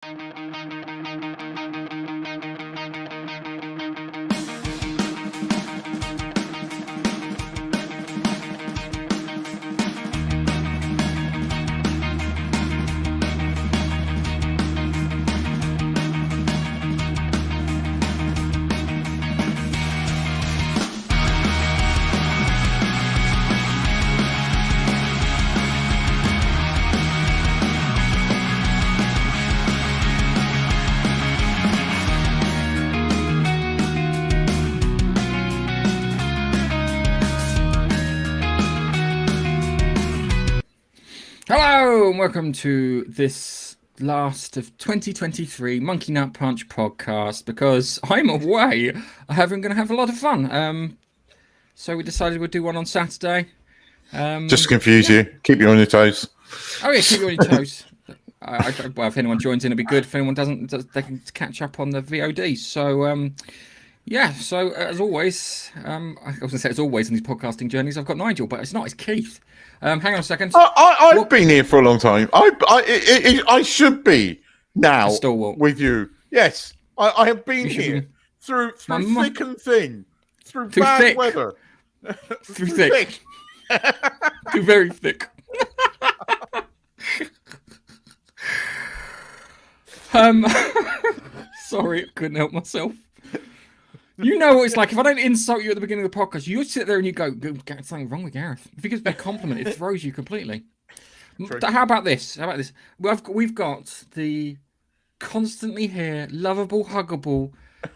Hello and welcome to this last of 2023 Monkey Nut Punch podcast. Because I'm away, I'm going to have a lot of fun. So we decided we'd do one on Saturday. Just to confuse you, keep you on your toes. Oh yeah, keep you on your toes. Well, if anyone joins in, it'll be good. If anyone doesn't, they can catch up on the VODs. So yeah. So as always, I was going to say as always in these podcasting journeys, I've got Nigel, but it's not. It's Keith. Hang on a second. I've been here for a long time. I should be now with you. Yes, I have been here through thick and thin, through bad weather, through thick, through very thick. Sorry, I couldn't help myself. You know what it's like. If I don't insult you at the beginning of the podcast, you sit there and you go, "There's something wrong with Gareth." If he gives me a compliment, it throws you completely. True. How about this? We've got the constantly here, lovable, huggable,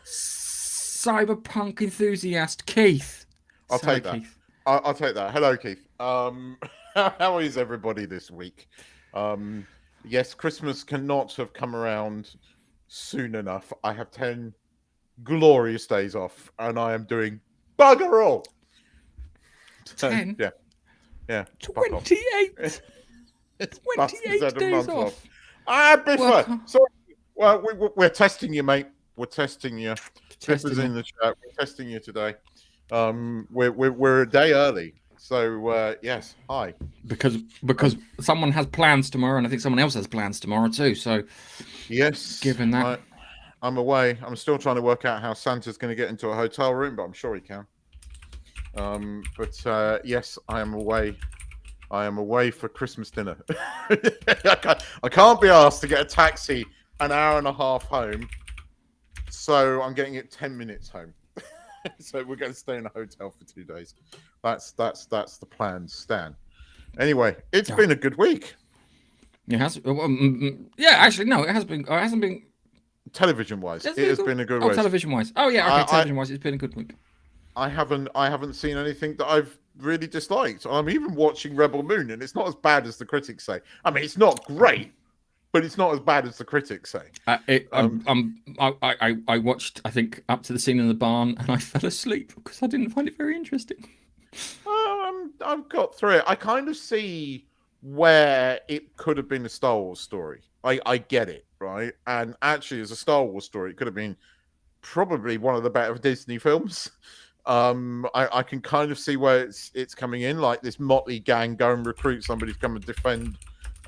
cyberpunk enthusiast Keith. I'll take that. I'll take that. Hello, Keith. How is everybody this week? Yes, Christmas cannot have come around soon enough. I have 10 glorious days off, and I am doing bugger all. 10? Yeah. 28. 28 days off. Biffa. Sorry. Well, we're testing you, mate. We're testing you. Biffa's in the chat. We're testing you today. We're a day early. So yes, hi. Because someone has plans tomorrow, and I think someone else has plans tomorrow too. So yes, given that. I'm away. I'm still trying to work out how Santa's going to get into a hotel room, but I'm sure he can. But yes, I am away. I am away for Christmas dinner. I can't be asked to get a taxi an hour and a half home, so I'm getting it 10 minutes home. So we're going to stay in a hotel for 2 days. That's the plan, Stan. Anyway, it's been a good week. It has. Yeah, actually, no, it has been. It hasn't been. Television-wise, it has been a good week. Oh, television-wise. Oh, yeah, okay, television-wise, it's been a good week. I haven't seen anything that I've really disliked. I'm even watching Rebel Moon, and it's not as bad as the critics say. I mean, it's not great, but it's not as bad as the critics say. I watched, I think, up to the scene in the barn, and I fell asleep because I didn't find it very interesting. I've got through it. I kind of see where it could have been a Star Wars story. I get it, right? And actually, as a Star Wars story, it could have been probably one of the better Disney films. I can kind of see where it's coming in, like this motley gang go and recruit somebody to come and defend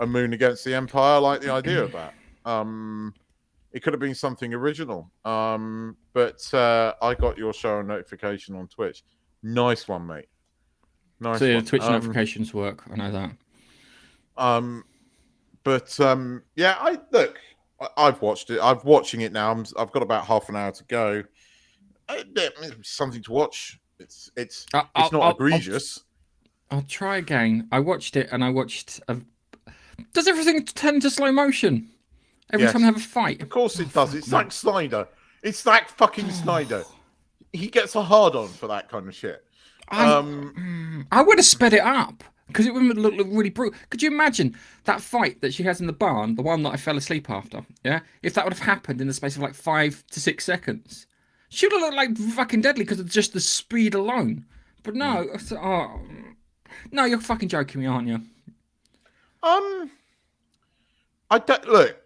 a moon against the Empire. I like the idea of that. It could have been something original. But I got your show notification on Twitch. Nice one, mate. Nice. So yeah, Twitch notifications work. I know that. Yeah, I've watched it. I'm watching it now. I've got about half an hour to go. It's something to watch. It's not egregious. I'll try again. I watched it, and I watched. Does everything turn into slow motion every time they have a fight? Of course it does. It's like Snyder. It's like fucking Snyder. He gets a hard on for that kind of shit. I would have sped it up. Because it would look really brutal. Could you imagine that fight that she has in the barn, the one that I fell asleep after? Yeah, if that would have happened in the space of like 5 to 6 seconds, she would have looked like fucking deadly because of just the speed alone. But no, no, you're fucking joking me, aren't you? I don't look.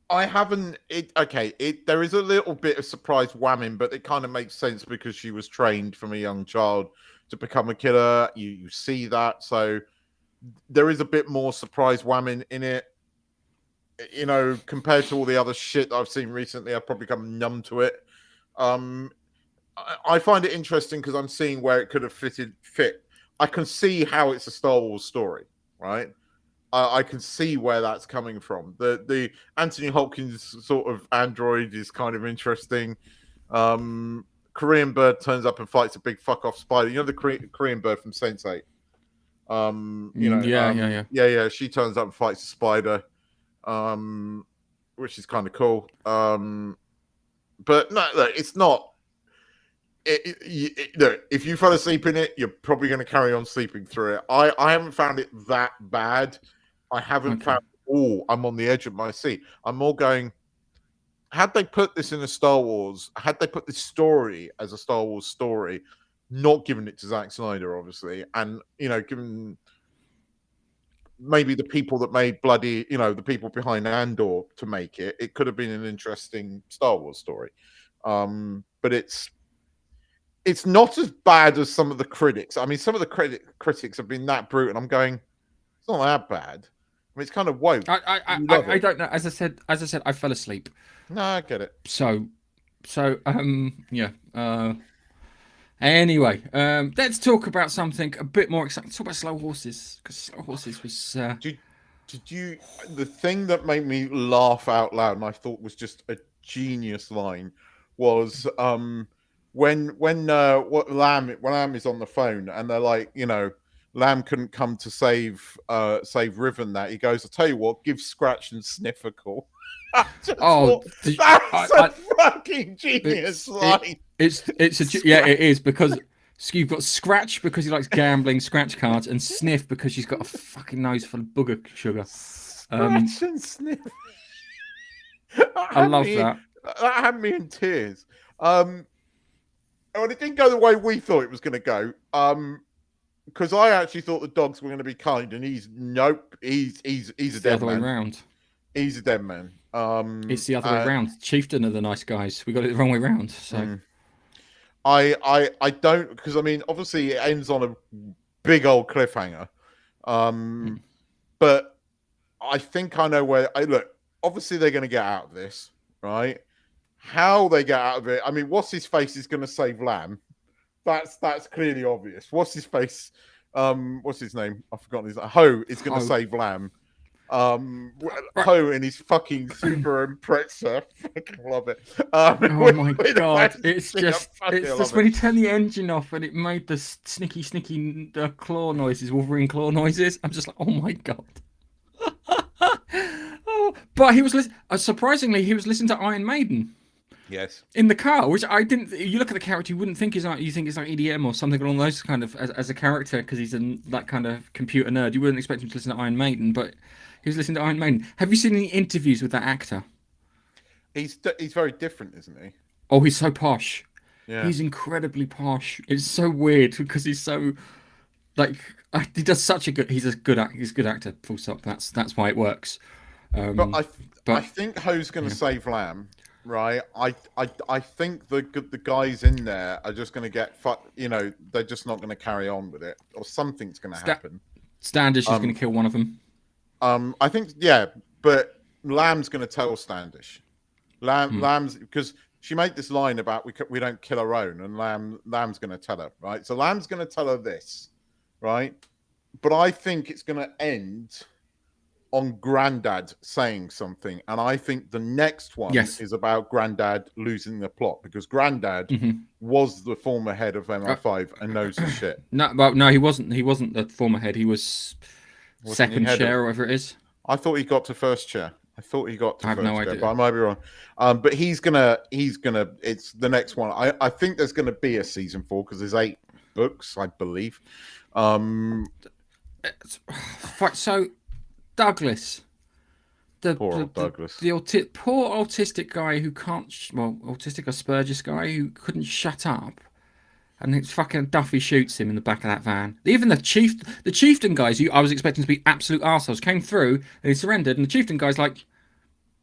I haven't. There is a little bit of surprise whamming, but it kind of makes sense because she was trained from a young child to become a killer. You see that, so there is a bit more surprise whamming in it. you know, compared to all the other shit I've seen recently, I've probably become numb to it. Um, I find it interesting because I'm seeing where it could have fit. I can see how it's a Star Wars story, right? I can see where that's coming from. The Anthony Hopkins sort of android is kind of interesting. Korean bird turns up and fights a big fuck off spider. You know the Korean bird from Sense8. Yeah. She turns up and fights a spider, which is kind of cool. But no, look, it's not. Look, if you fell asleep in it, you're probably going to carry on sleeping through it. I haven't found it that bad. I haven't found. Oh, I'm on the edge of my seat. I'm more going. Had they put this in a Star Wars, had they put this story as a Star Wars story, not given it to Zack Snyder, obviously, and you know, given maybe the people that made bloody, you know, the people behind Andor to make it, it could have been an interesting Star Wars story. But it's not as bad as some of the critics. I mean, some of the critics have been that brutal, and I'm going, it's not that bad. I mean, it's kind of woke. I don't know. As I said, I fell asleep. No, I get it. So, yeah. Anyway, let's talk about something a bit more exciting. Let's talk about Slow Horses, because Slow Horses was. Did you? The thing that made me laugh out loud, and I thought was just a genius line, was when Lamb is on the phone, and they're like, you know, Lamb couldn't come to save Riven. That he goes, I tell you what, give Scratch and Sniff a call. That's a fucking genius line. It is, because you've got Scratch because he likes gambling scratch cards, and Sniff because she's got a fucking nose full of booger sugar. Scratch and Sniff. I love that. That had me in tears. And it didn't go the way we thought it was going to go. Because I actually thought the dogs were going to be kind, and he's a dead man. Way round. He's a dead man. It's the other way round. Chieftain are the nice guys. We got it the wrong way round. So I don't, because I mean, obviously it ends on a big old cliffhanger. But I think I know where. Look, obviously they're going to get out of this, right? How they get out of it? I mean, what's his face is going to save Lamb. That's clearly obvious. What's his face? What's his name? I've forgotten his name. Ho is going to save Lamb. Ho and his fucking super impressor. Fucking love it. Oh my god! It's just when he turned the engine off and it made the snicky claw noises, Wolverine claw noises. I'm just like, oh my god. But he was surprisingly, he was listening to Iron Maiden. Yes. In the car, which I didn't. You look at the character, you wouldn't think he's like. You think it's like EDM or something along those kind of as a character, because he's that kind of computer nerd. You wouldn't expect him to listen to Iron Maiden, but he was listening to Iron Maiden. Have you seen any interviews with that actor? He's very different, isn't he? Oh, he's so posh. Yeah. He's incredibly posh. It's so weird because he's so like he does such a good. He's a good actor. Full stop. That's why it works. But I think Ho's going to save Lamb. Right, I think the guys in there are just going to get you know, they're just not going to carry on with it, or something's going to happen. Standish is going to kill one of them. I think, yeah, but Lamb's going to tell Standish. Lamb's, because she made this line about we don't kill our own, and Lamb's going to tell her, right? So Lamb's going to tell her this, right? But I think it's going to end on Grandad saying something, and I think the next one is about Grandad losing the plot, because Grandad was the former head of MI5 and knows his shit. No, he wasn't. He wasn't the former head. He was second chair, or whatever it is. I thought he got to first chair. I have no idea, idea. But I might be wrong. But he's gonna. It's the next one. I think there's gonna be a season 4 because there's 8 books, I believe. So. Douglas, Douglas, the poor autistic guy who can't, autistic Asperger's guy who couldn't shut up, and it's fucking Duffy shoots him in the back of that van. Even the chieftain guys, I was expecting to be absolute arseholes, came through and he surrendered, and the chieftain guy's like,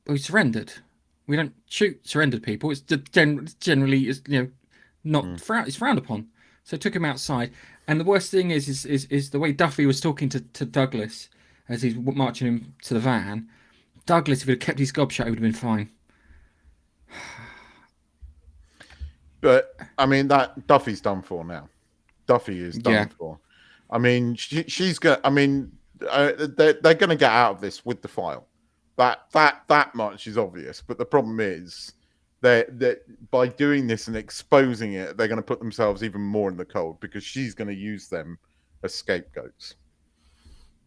well, he surrendered. We don't shoot surrendered people. It's generally, you know, not it's frowned upon. So I took him outside, and the worst thing is the way Duffy was talking to Douglas as he's marching him to the van. Douglas, if he'd kept his gob shut, he would have been fine. But I mean, that Duffy's done for now. Duffy is done for. I mean, she's going. I mean, they're going to get out of this with the file. That much is obvious. But the problem is that by doing this and exposing it, they're going to put themselves even more in the cold because she's going to use them as scapegoats.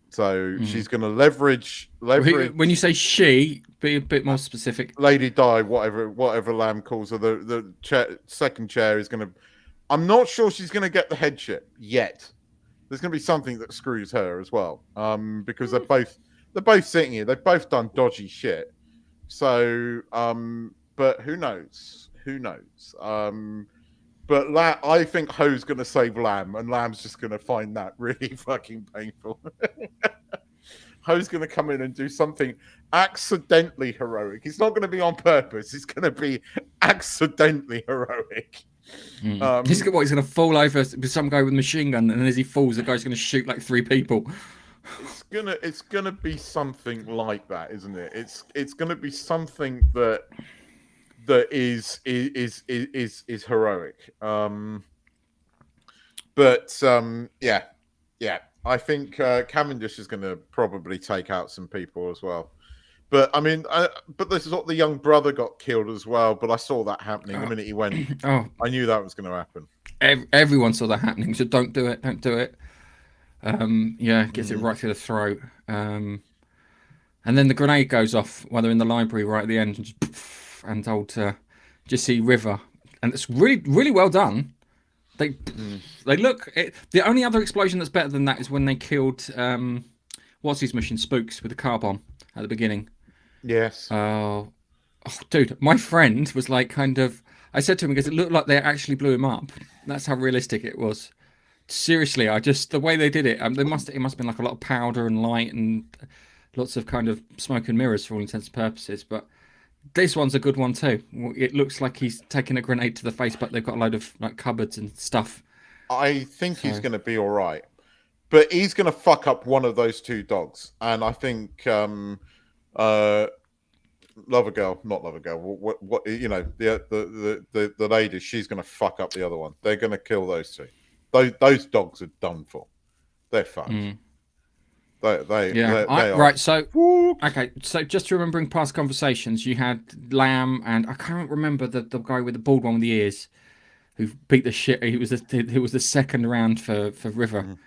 So she's going to leverage. When you say she, be a bit more specific. Lady Di, whatever Lamb calls her, the second chair is going to. I'm not sure she's going to get the headship yet. There's going to be something that screws her as well, because they're both sitting here. They've both done dodgy shit. So, but who knows? Who knows? But I think Ho's going to save Lamb, and Lamb's just going to find that really fucking painful. Ho's going to come in and do something accidentally heroic. It's not going to be on purpose. It's going to be accidentally heroic. He's going to fall over with some guy with a machine gun, and as he falls, the guy's going to shoot like 3 people. It's gonna be something like that, isn't it? It's gonna be something that is heroic. Yeah. I think Cavendish is going to probably take out some people as well. But I mean, but this is what the young brother got killed as well. But I saw that happening the minute he went. I knew that was going to happen. Everyone saw that happening. So don't do it. Don't do it. Gets it right through the throat. And then the grenade goes off while they're in the library right at the end, and told to just see River, and it's really, really well done. They look. The only other explosion that's better than that is when they killed what's his mission, Spooks, with the car bomb at the beginning. Yes. Oh, dude, my friend was like, kind of. I said to him because it looked like they actually blew him up. That's how realistic it was. Seriously, the way they did it. It must have been like a lot of powder and light and lots of kind of smoke and mirrors for all intents and purposes. But this one's a good one too. It looks like he's taking a grenade to the face, but they've got a load of like cupboards and stuff. I think he's going to be all right, but he's going to fuck up one of those 2 dogs, and I think Lover Girl, not Lover Girl. What you know, the lady, she's going to fuck up the other one. They're going to kill those 2. Those dogs are done for. They're fucked. They are. Right, so okay, so just remembering past conversations, you had Lamb and I can't remember the guy with the bald one with the ears who beat the shit. He was the second round for River.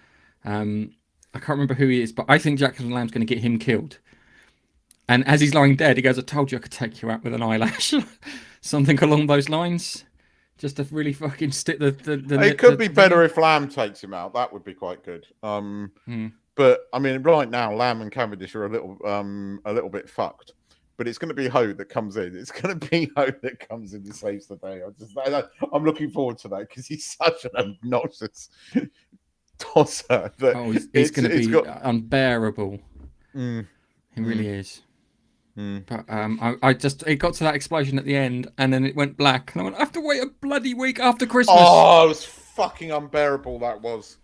I can't remember who he is, but I think Jackson Lamb's going to get him killed. And as he's lying dead, he goes, "I told you I could take you out with an eyelash," something along those lines. Just to really fucking stick the it could be better if Lamb takes him out. That would be quite good. But I mean, right now, Lamb and Cavendish are a little bit fucked. But it's going to be Ho that comes in. It's going to be Ho that comes in and saves the day. I'm looking forward to that because he's such an obnoxious tosser. He's going to be unbearable. He really is. But it got to that explosion at the end, and then it went black, and I went, I have to wait a bloody week after Christmas. Oh, it was fucking unbearable. That was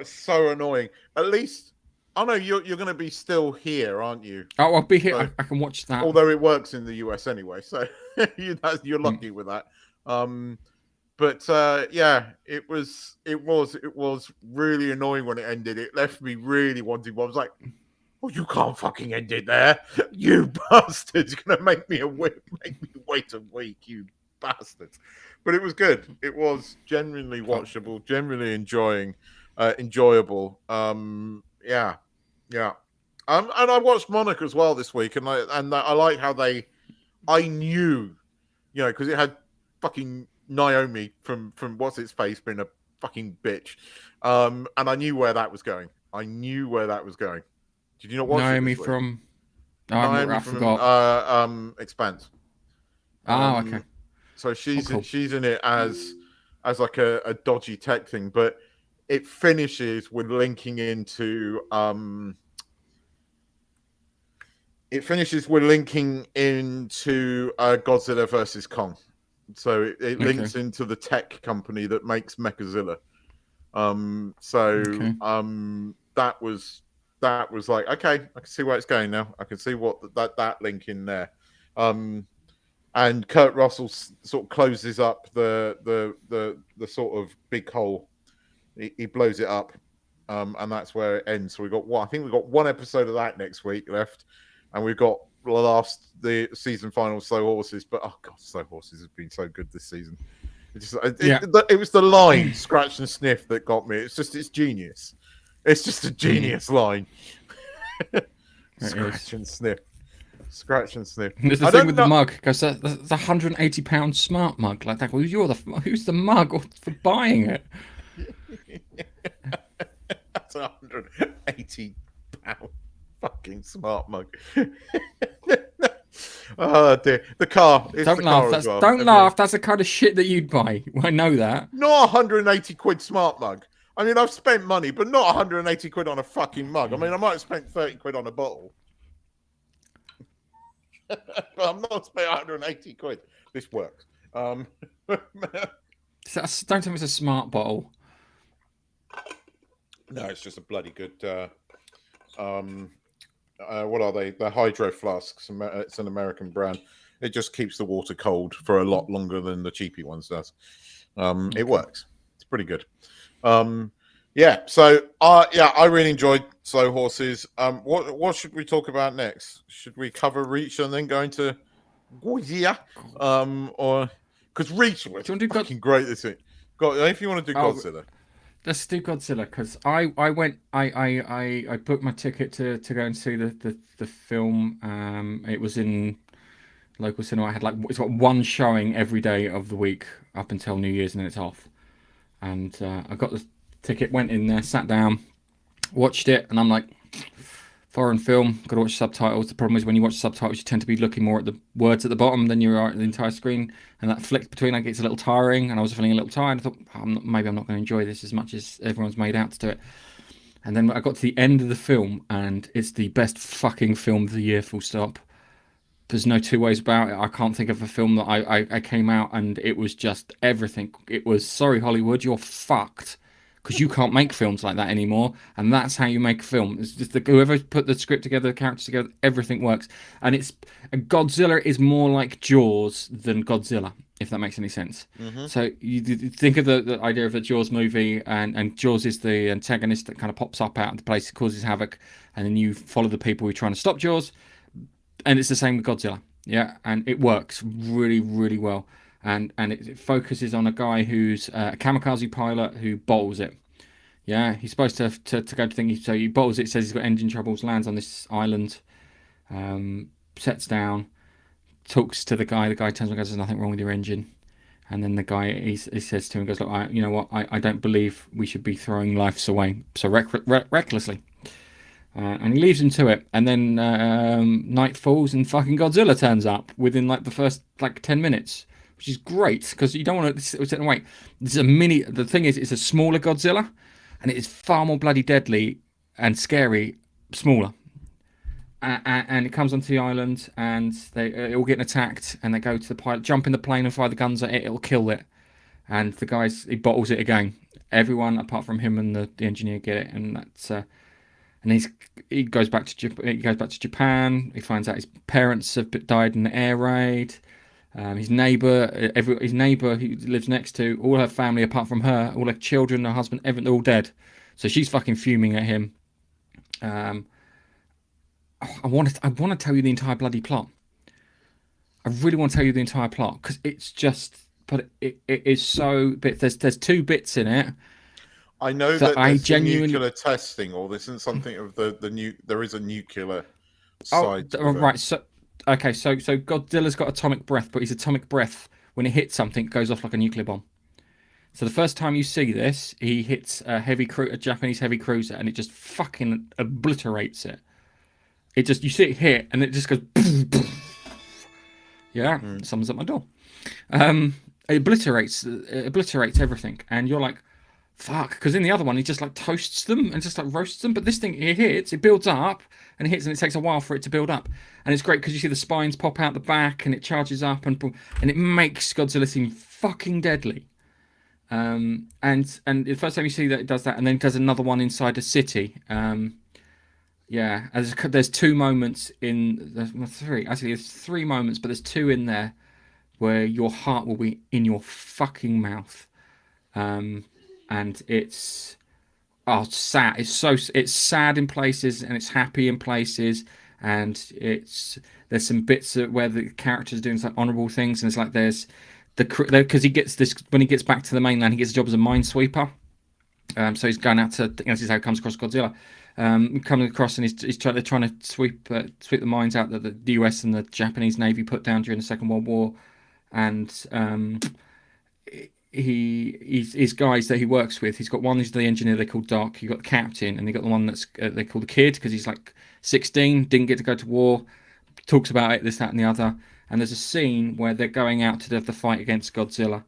so annoying. At least I know you're going to be still here, aren't you? Oh, I'll be here. So, I can watch that. Although it works in the US anyway, so you're lucky with that. But it was really annoying when it ended. It left me really wanting. I was like, "Oh, you can't fucking end it there, you bastards! You're gonna make me wait a week, you bastards." But it was good. It was genuinely watchable, genuinely enjoyable. And I watched Monica as well this week, and I like how I knew, because it had fucking Naomi from What's Its Face being a fucking bitch, and I knew where that was going. Did you not watch Naomi from? I forgot. Expanse. Okay. So she's in it as like a dodgy tech thing, but it finishes with linking into Godzilla versus Kong. So it links into the tech company that makes Mechazilla. That was that was like, okay, I can see where it's going now. I can see what that link in there. And Kurt Russell sort of closes up the sort of big hole. He blows it up, and that's where it ends. So I think we've got one episode of that next week left, and we've got the season final Slow Horses. But oh god, Slow Horses has been so good this season. It was the line scratch and sniff that got me. It's genius. It's just a genius line. Scratch and sniff. Scratch and sniff. There's the thing with the mug, because that's a £180 smart mug like that. Well, who's the mug for buying it? That's a £180 fucking smart mug. Oh dear, the car. Don't laugh. Don't laugh. That's the kind of shit that you'd buy. I know that. Not 180 quid smart mug. I mean, I've spent money, but not 180 quid on a fucking mug. I mean, I might have spent 30 quid on a bottle. But I'm not spending 180 quid. This works. Don't tell me it's a smart bottle. No, it's just a bloody good. What are they? They're hydro flasks. It's an American brand. It just keeps the water cold for a lot longer than the cheapy ones does. It works. It's pretty good. Yeah. So, I really enjoyed Slow Horses. What should we talk about next? Should we cover Reach and then go into Godzilla? Or because Reach was fucking great this week. If you want to do Godzilla. Let's do Godzilla, because I booked my ticket to go and see the film. It was in local cinema. I had it's got one showing every day of the week up until New Year's, and then it's off. And I got the ticket, went in there, sat down, watched it, and I'm like, foreign film, got to watch subtitles. The problem is when you watch subtitles, you tend to be looking more at the words at the bottom than you are at the entire screen, and that flick between gets a little tiring, and I was feeling a little tired. I thought, maybe I'm not going to enjoy this as much as everyone's made out to do it. And then I got to the end of the film, and it's the best fucking film of the year, full stop. There's no two ways about it. I can't think of a film that I came out and it was just everything. It was, sorry Hollywood, you're fucked. Because you can't make films like that anymore, and that's how you make a film. It's just whoever put the script together, the characters together, everything works. And Godzilla is more like Jaws than Godzilla, if that makes any sense. Mm-hmm. So you think of the idea of the Jaws movie, and Jaws is the antagonist that kind of pops up out of the place, causes havoc, and then you follow the people who are trying to stop Jaws. And it's the same with Godzilla, yeah, and it works really, really well. And it focuses on a guy who's a kamikaze pilot who bottles it. Yeah, he's supposed to go to things, so he bottles it, says he's got engine troubles, lands on this island, sets down, talks to the guy. The guy turns around and goes, "There's nothing wrong with your engine." And then the guy, he says to him, goes, "Look, you know what? I don't believe we should be throwing lives away so recklessly." And he leaves him to it, and then night falls and fucking Godzilla turns up within the first 10 minutes. Which is great, because you don't want to sit and wait. This is a mini. The thing is, it's a smaller Godzilla, and it is far more bloody deadly and scary, smaller. And it comes onto the island, and they're all getting attacked, and they go to the pilot, jump in the plane and fire the guns at it. It'll kill it, and the guys, he bottles it again. Everyone apart from him and the engineer get it, and that's. And he goes back to Japan. He finds out his parents have died in the air raid. His neighbour who lives next to, all her family apart from her, all her children, her husband, everything, they're all dead. So she's fucking fuming at him. I want to tell you the entire bloody plot. I really want to tell you the entire plot, because it's just, but it is so. There's two bits in it. I know that there's nuclear testing, or this isn't something of the there is a nuclear side. Oh, right. So Godzilla's got atomic breath, but his atomic breath, when it hits something, goes off like a nuclear bomb. So the first time you see this, he hits a Japanese heavy cruiser, and it just fucking obliterates it. You see it hit, and it just goes. Yeah, someone's at my door. It obliterates everything, and you're like, fuck, because in the other one he just toasts them and just roasts them, but this thing, it hits, it builds up, and it hits, and it takes a while for it to build up, and it's great because you see the spines pop out the back, and it charges up, and it makes Godzilla seem fucking deadly. And the first time you see that, it does that, and then it does another one inside a city, Yeah, there's two moments three. Actually, there's three moments, but there's two in there where your heart will be in your fucking mouth, and it's sad. It's sad in places and it's happy in places, and there's some bits where the characters doing some honourable things, and it's like there's because he gets this when he gets back to the mainland, he gets a job as a minesweeper. So he's going out to. This is how he comes across Godzilla. Coming across and they're trying to sweep the mines out that the US and the Japanese Navy put down during the Second World War, and his guys that he works with. He's got one who's the engineer they call Doc. You got the captain, and they got the one that's they call the kid because he's like 16, didn't get to go to war. Talks about it, this, that, and the other. And there's a scene where they're going out to the fight against Godzilla,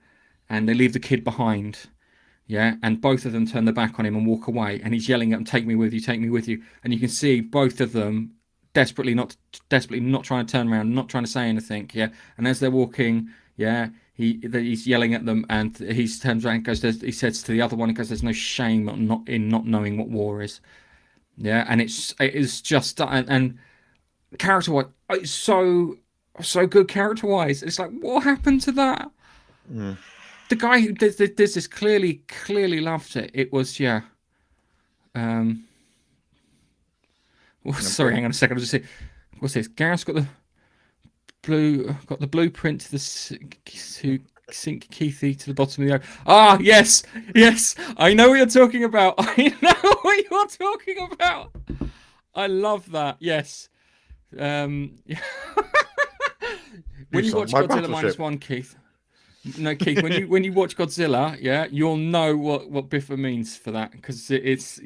and they leave the kid behind. Yeah, and both of them turn their back on him and walk away, and he's yelling at them, "Take me with you, take me with you." And you can see both of them desperately not trying to turn around, not trying to say anything. Yeah, and as they're walking, yeah, he's yelling at them, and he turns around and goes. He says to the other one, he goes, "There's no shame in not knowing what war is." Yeah, and it is just and character wise, it's so good character wise. It's like, what happened to that? Mm. The guy who did this clearly loved it. It was sorry, hang on a second. I'll just see. What's this? Gareth's got the blueprint to sink Keithy to the bottom of the ocean. Ah, yes, I know what you're talking about. I know what you're talking about. I love that. Yes. When you watch Godzilla -1, Keith. No, Keith. When you watch Godzilla, yeah, you'll know what Biffa means for that, because it's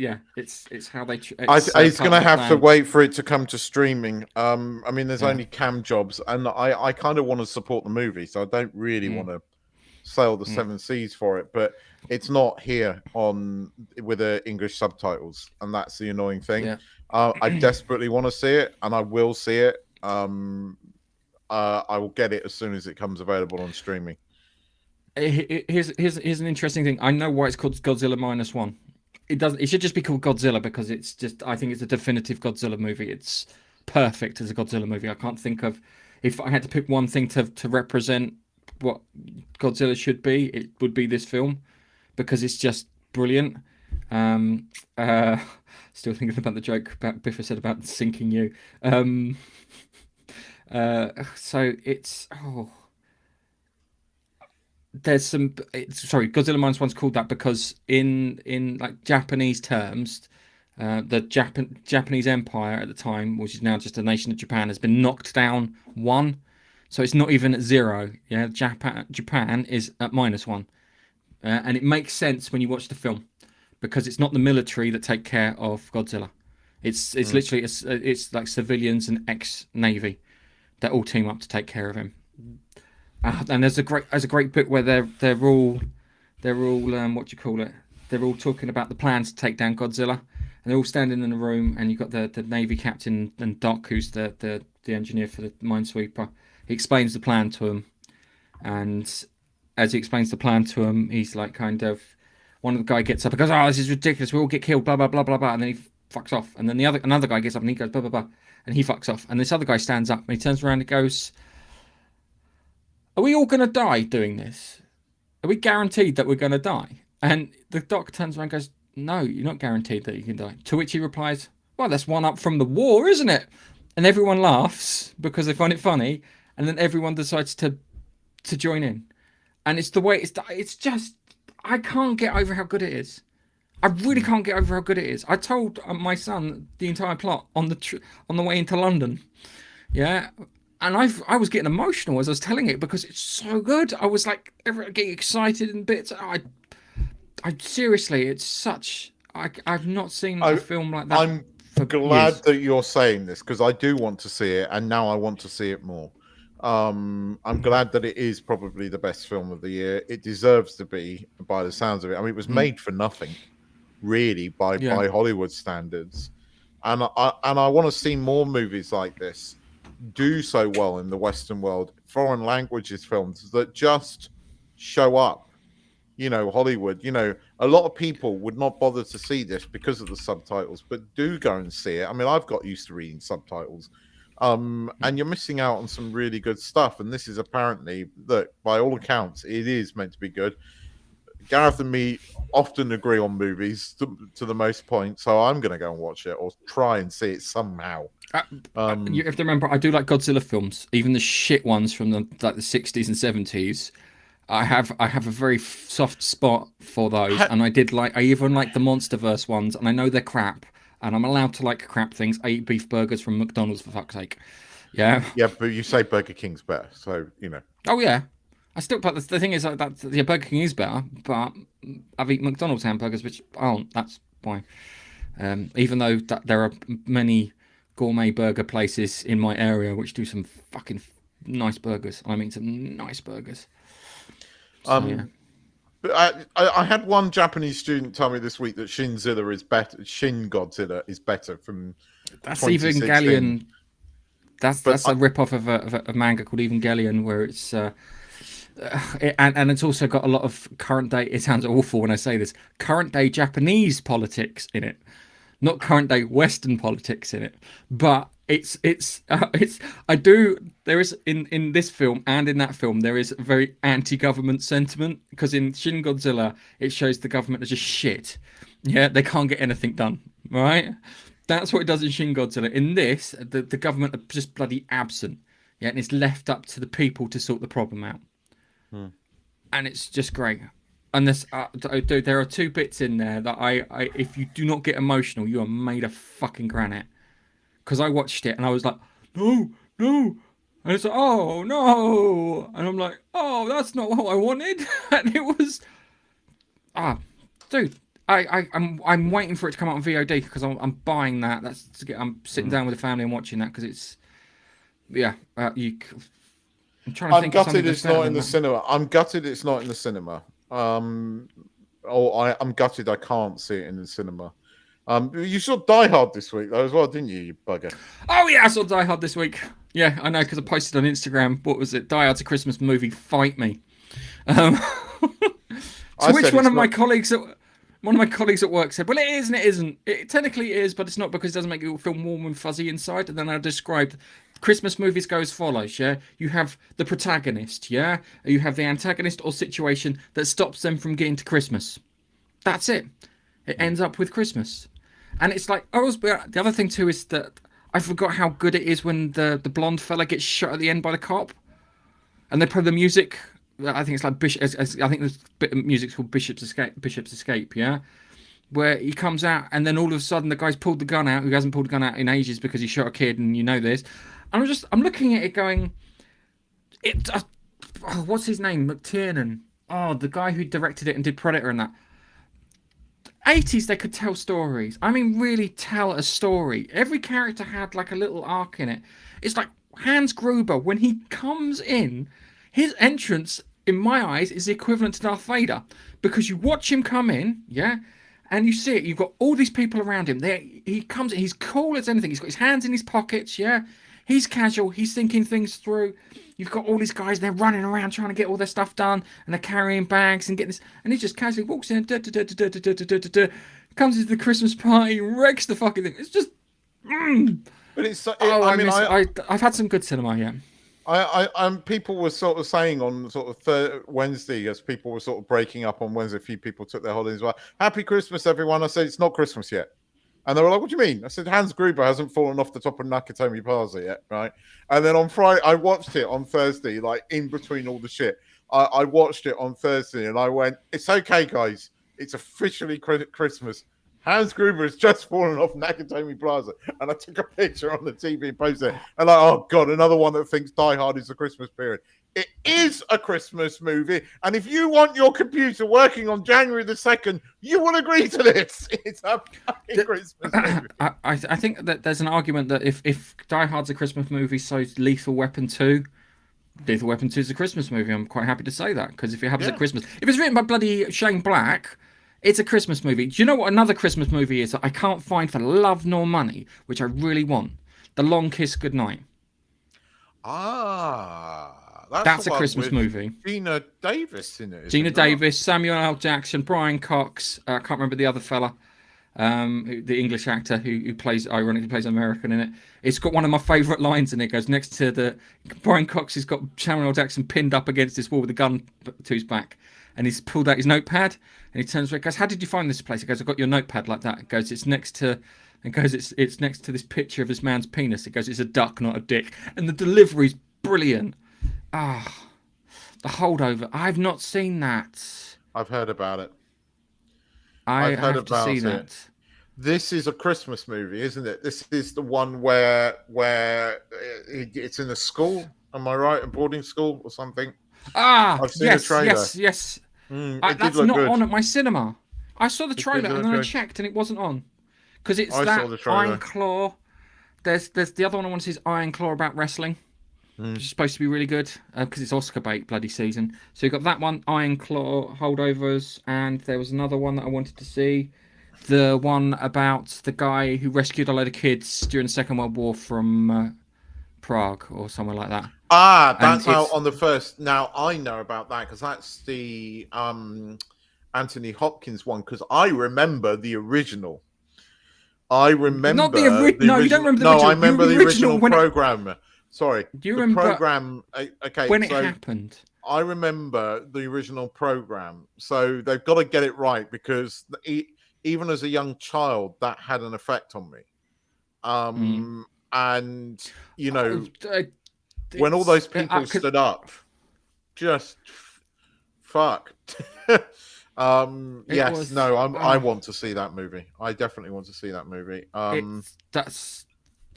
how they. It's going to have to wait for it to come to streaming. I mean, there's only cam jobs, and I kind of want to support the movie, so I don't really want to sail the seven seas for it. But it's not here with the English subtitles, and that's the annoying thing. Yeah. I desperately want to see it, and I will see it. I will get it as soon as it comes available on streaming. Here's an interesting thing. I know why it's called Godzilla -1. It should just be called Godzilla, because I think it's a definitive Godzilla movie. It's perfect as a Godzilla movie. I can't think of, if I had to pick one thing to represent what Godzilla should be, it would be this film, because it's just brilliant. Still thinking about the joke about Biffa said about sinking you. So it's there's some. Sorry, Godzilla -1's called that because in like Japanese terms, the Japanese Empire at the time, which is now just a nation of Japan, has been knocked down 1, so it's not even at 0. Yeah, Japan is at -1, and it makes sense when you watch the film, because it's not the military that take care of Godzilla. It's literally it's like civilians and ex-navy that all team up to take care of him. And there's a great bit where they're all what do you call it? They're all talking about the plans to take down Godzilla, and they're all standing in a room, and you've got the Navy captain and Doc, who's the engineer for the minesweeper. He explains the plan to him, and as he explains the plan to him, he's like kind of, one of the guy gets up and goes, "Oh, this is ridiculous. We all get killed, blah blah blah blah blah," and then he fucks off. And then another guy gets up and he goes, "Blah blah blah," and he fucks off. And this other guy stands up and he turns around and goes, "Are we all going to die doing this? Are we guaranteed that we're going to die?" And the Doc turns around and goes, "No, you're not guaranteed that you can die." To which he replies, "Well, that's one up from the war, isn't it?" And everyone laughs because they find it funny, and then everyone decides to join in. And it's the way it's just, I can't get over how good it is. I really can't get over how good it is. I told my son the entire plot on the way into London. Yeah. And I was getting emotional as I was telling it, because it's so good. I was like getting excited in bits. I seriously, it's such. I've not seen a film like that. I'm glad that you're saying this, because I do want to see it, and now I want to see it more. I'm glad that it is probably the best film of the year. It deserves to be, by the sounds of it. I mean, it was made for nothing, really, by Hollywood standards, and I want to see more movies like this do so well in the Western world, foreign languages films that just show up Hollywood, a lot of people would not bother to see this because of the subtitles, but do go and see it. I mean, I've got used to reading subtitles. And you're missing out on some really good stuff. And this is apparently, that by all accounts, it is meant to be good. Gareth and me often agree on movies to the most point, so I'm going to go and watch it or try and see it somehow. You have to remember, I do like Godzilla films, even the shit ones from the 60s and 70s. I have a very soft spot for those, and I even like the MonsterVerse ones, and I know they're crap, and I'm allowed to like crap things. I eat beef burgers from McDonald's, for fuck's sake. Yeah. Yeah, but you say Burger King's better, so Oh yeah. But the thing is that Burger King is better, but I've eaten McDonald's hamburgers, which aren't. That's why. Even though there are many gourmet burger places in my area which do some fucking nice burgers. I mean, some nice burgers. So, yeah. But I had one Japanese student tell me this week that Shin Godzilla is better from. That's Evangelion. That's a rip-off of a manga called Evangelion, where it's and it's also got a lot of current day. It sounds awful when I say this. Current day Japanese politics in it, not current day Western politics in it. But there is in this film and in that film there is a very anti-government sentiment, because in Shin Godzilla it shows the government are just shit. Yeah, they can't get anything done. Right. That's what it does in Shin Godzilla. In this, the government are just bloody absent. Yeah, and it's left up to the people to sort the problem out. And it's just great. And this, dude, there are two bits in there that if you do not get emotional, you are made of fucking granite. Because I watched it and I was like, no. And it's like, oh, no. And I'm like, oh, that's not what I wanted. And it was, dude. I'm waiting for it to come out on VOD, because I'm buying that. I'm sitting down with the family and watching that, because it's I'm trying to think. I'm gutted it's not in the cinema. I'm gutted it's not in the cinema. I'm gutted I can't see it in the cinema. You saw Die Hard this week though as well, didn't you bugger? Oh yeah, I saw Die Hard this week. Yeah, I know, because I posted on Instagram. What was it? Die Hard's a Christmas movie. Fight me. To which one of my colleagues at work said, well, it is and it isn't. It technically is, but it's not, because it doesn't make you feel warm and fuzzy inside. And then I described Christmas movies go as follows, yeah? You have the protagonist, yeah? You have the antagonist or situation that stops them from getting to Christmas. That's it. It ends up with Christmas. And it's like, the other thing too is that I forgot how good it is when the blonde fella gets shot at the end by the cop. And they play the music. I think it's like I think this bit of music's called Bishop's Escape, yeah? Where he comes out and then all of a sudden the guy's pulled the gun out, who hasn't pulled the gun out in ages because he shot a kid, and you know this. And I'm looking at it going, what's his name? McTiernan. Oh, the guy who directed it and did Predator and that. 80s, they could tell stories. I mean, really tell a story. Every character had like a little arc in it. It's like Hans Gruber, when he comes in, his entrance, in my eyes, is the equivalent to Darth Vader. Because you watch him come in, yeah, and you see it. You've got all these people around him. He comes in, he's cool as anything. He's got his hands in his pockets, yeah. He's casual. He's thinking things through. You've got all these guys, they're running around trying to get all their stuff done, and they're carrying bags and getting this. And he just casually walks in, comes into the Christmas party, wrecks the fucking thing. It's just, But it's. I've had some good cinema, yeah. People were sort of saying on sort of Wednesday, as people were sort of breaking up on Wednesday, a few people took their holidays. Well, happy Christmas, everyone. I said, it's not Christmas yet. And they were like, what do you mean? I said, Hans Gruber hasn't fallen off the top of Nakatomi Plaza yet, right? And then on Friday, I watched it on Thursday, like in between all the shit. I watched it on Thursday and I went, it's okay, guys. It's officially Christmas. Hans Gruber has just fallen off Nakatomi Plaza. And I took a picture on the TV and posted it. And like, oh, God, another one that thinks Die Hard is the Christmas period. It is a Christmas movie. And if you want your computer working on January the 2nd, you will agree to this. It's a fucking Christmas movie. I think that there's an argument that if Die Hard's a Christmas movie, so is Lethal Weapon 2. Lethal Weapon 2 is a Christmas movie. I'm quite happy to say that. Because if it happens at Christmas... If it's written by bloody Shane Black... It's a Christmas movie. Do you know what another Christmas movie is that I can't find for love nor money, which I really want? The Long Kiss Goodnight. That's the a one Christmas with movie. Gina Davis in it. Gina Davis, Samuel L. Jackson, Brian Cox. I can't remember the other fella. The English actor who ironically plays an American in it. It's got one of my favourite lines in it. It goes next to the Brian Cox has got Samuel L. Jackson pinned up against this wall with a gun to his back, and he's pulled out his notepad and he turns around and goes, "How did you find this place?" He goes, "I got your notepad like that." It goes, "It's next to," and goes, "It's next to this picture of this man's penis." It goes, "It's a duck, not a dick," and the delivery's brilliant. The Holdover. I've not seen that. I've heard about it. I've heard about to see that. This is a Christmas movie, isn't it? This is the one where it's in a school. Am I right? A boarding school or something? I've seen the trailer. Yes. That's not good. On at my cinema. I saw the trailer and then I checked and it wasn't on because it's Iron Claw. There's the other one I want to see is Iron Claw about wrestling. Which is supposed to be really good because it's Oscar bait bloody season. So you got that one, Iron Claw, Holdovers, and there was another one that I wanted to see. The one about the guy who rescued a load of kids during the Second World War from Prague or somewhere like that. That's out on the first. Now I know about that because that's the Anthony Hopkins one. Because I remember the original. I remember not the original. No, you don't remember the original. No, I remember the original program. Sorry, do you remember program? Okay, when it happened? I remember the original program. So they've got to get it right because even as a young child, that had an effect on me. And you know, when all those people stood up, just fuck. I want to see that movie. I definitely want to see that movie.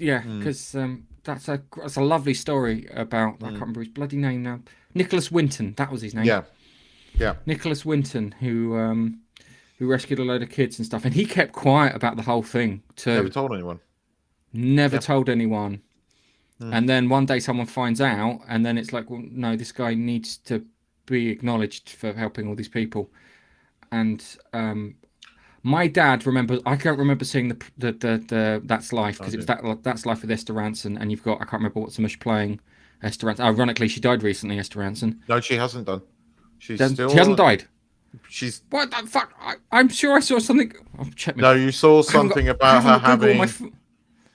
Because that's a lovely story about I can't remember his bloody name now. Nicholas Winton, that was his name. Yeah. Nicholas Winton, who rescued a load of kids and stuff, and he kept quiet about the whole thing too. Never told anyone. Told anyone. And then one day someone finds out, and then it's like, well, no, this guy needs to be acknowledged for helping all these people. And my dad remembers. I can't remember seeing the That's Life because it was That's Life with Esther Rantzen, and you've got I can't remember what's so much playing Esther Rantzen. Ironically, she died recently. Esther Rantzen. No, she hasn't done. She hasn't died. She's what the fuck? I'm sure I saw something. I'll check me. No, you saw something about her having.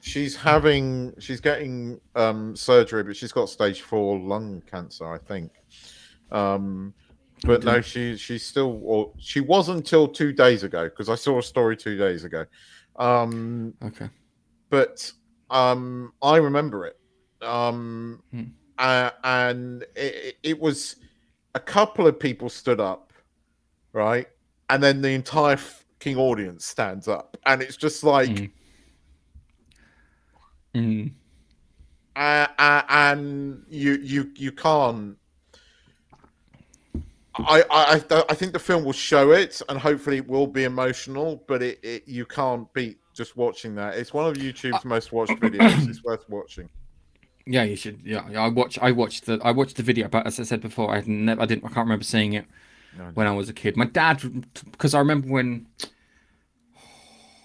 She's getting surgery, but she's got stage 4 lung cancer, I think. But no, she's still. Or she was until 2 days ago because I saw a story 2 days ago. Okay. But I remember it. And it was a couple of people stood up, right, and then the entire fucking audience stands up, and it's just like. And you can't. I think the film will show it, and hopefully it will be emotional. But you can't beat just watching that. It's one of YouTube's most watched videos. It's worth watching. Yeah, you should. Yeah, I watched the video, but as I said before, I can't remember seeing it when I was a kid. My dad, because I remember when